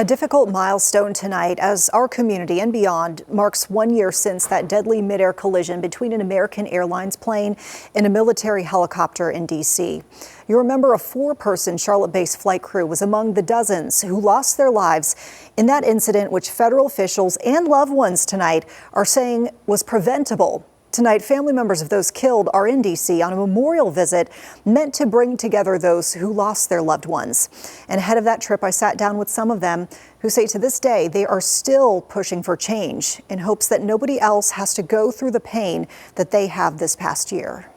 A difficult milestone tonight as our community and beyond marks 1 year since that deadly midair collision between an American Airlines plane and a military helicopter in D.C. You remember a 4-person Charlotte-based flight crew was among the dozens who lost their lives in that incident, which federal officials and loved ones tonight are saying was preventable. Tonight, family members of those killed are in D.C. on a memorial visit meant to bring together those who lost their loved ones. And ahead of that trip, I sat down with some of them who say to this day they are still pushing for change in hopes that nobody else has to go through the pain that they have this past year.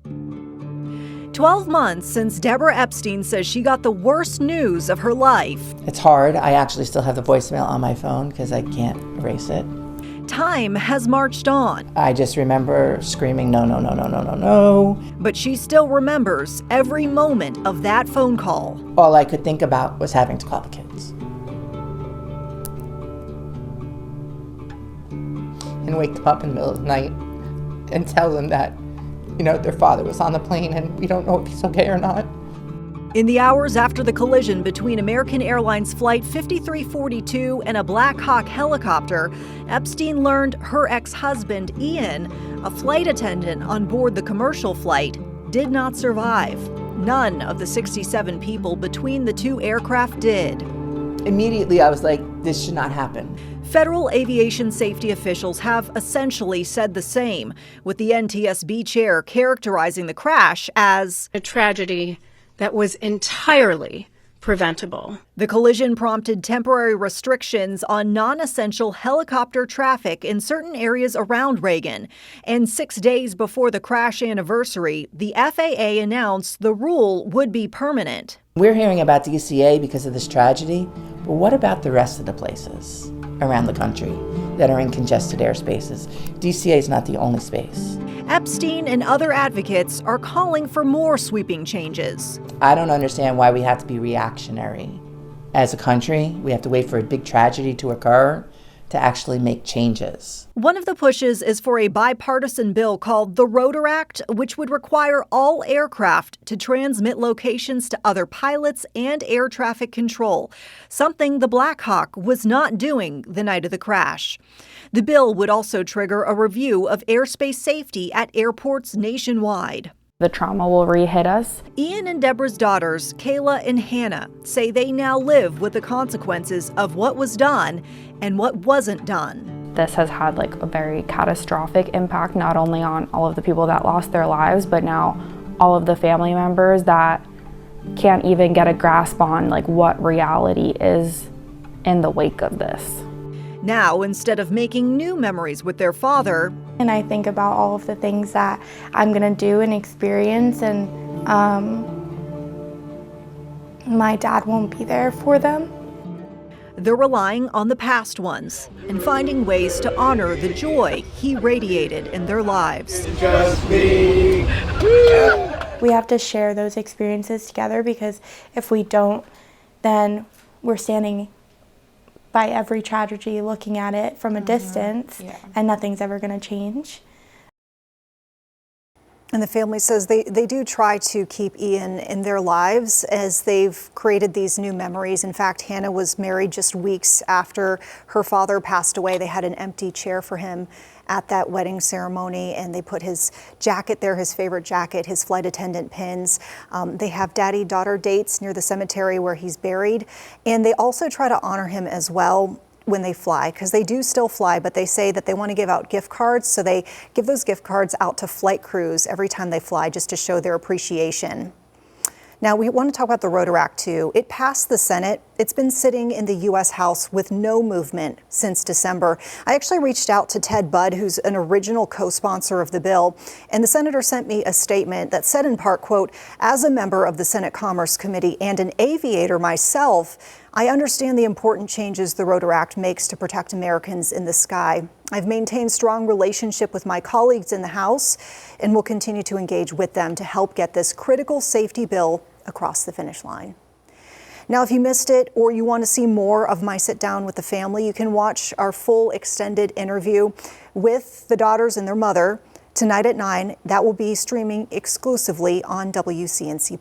12 months since Deborah Epstein says she got the worst news of her life. It's hard. I actually still have the voicemail on my phone because I can't erase it. Time has marched on. I just remember screaming, no, no, no, no, no, no, no. But she still remembers every moment of that phone call. All I could think about was having to call the kids. And wake them up in the middle of the night and tell them that, their father was on the plane and we don't know if he's okay or not. In the hours after the collision between American Airlines Flight 5342 and a Black Hawk helicopter, Epstein learned her ex-husband, Ian, a flight attendant on board the commercial flight, did not survive. None of the 67 people between the two aircraft did. Immediately, I was like, this should not happen. Federal aviation safety officials have essentially said the same, with the NTSB chair characterizing the crash as a tragedy that was entirely preventable. The collision prompted temporary restrictions on non-essential helicopter traffic in certain areas around Reagan. And 6 days before the crash anniversary, the FAA announced the rule would be permanent. We're hearing about DCA because of this tragedy, but what about the rest of the places around the country that are in congested airspaces? DCA is not the only space. Epstein and other advocates are calling for more sweeping changes. I don't understand why we have to be reactionary. As a country, we have to wait for a big tragedy to occur to actually make changes. One of the pushes is for a bipartisan bill called the Rotor Act, which would require all aircraft to transmit locations to other pilots and air traffic control, something the Black Hawk was not doing the night of the crash. The bill would also trigger a review of airspace safety at airports nationwide. The trauma will re-hit us. Ian and Deborah's daughters, Kayla and Hannah, say they now live with the consequences of what was done and what wasn't done. This has had a very catastrophic impact, not only on all of the people that lost their lives, but now all of the family members that can't even get a grasp on what reality is in the wake of this. Now, instead of making new memories with their father, and I think about all of the things that I'm gonna do and experience, and my dad won't be there for them. They're relying on the past ones and finding ways to honor the joy he radiated in their lives. Just me. We have to share those experiences together, because if we don't, then we're standing by every tragedy looking at it from a distance, and nothing's ever going to change. And the family says they do try to keep Ian in their lives as they've created these new memories. In fact, Hannah was married just weeks after her father passed away. They had an empty chair for him at that wedding ceremony, and they put his jacket there, his favorite jacket, his flight attendant pins. They have daddy-daughter dates near the cemetery where he's buried, and they also try to honor him as well when they fly, because they do still fly, but they say that they want to give out gift cards, so they give those gift cards out to flight crews every time they fly, just to show their appreciation. Now, we want to talk about the Rotor Act, too. It passed the Senate. It's been sitting in the U.S. House with no movement since December. I actually reached out to Ted Budd, who's an original co-sponsor of the bill, and the senator sent me a statement that said in part, quote, "As a member of the Senate Commerce Committee and an aviator myself, I understand the important changes the Rotor Act makes to protect Americans in the sky. I've maintained strong relationship with my colleagues in the House and will continue to engage with them to help get this critical safety bill across the finish line." Now, if you missed it or you want to see more of my sit down with the family, you can watch our full extended interview with the daughters and their mother tonight at 9. That will be streaming exclusively on WCNC+.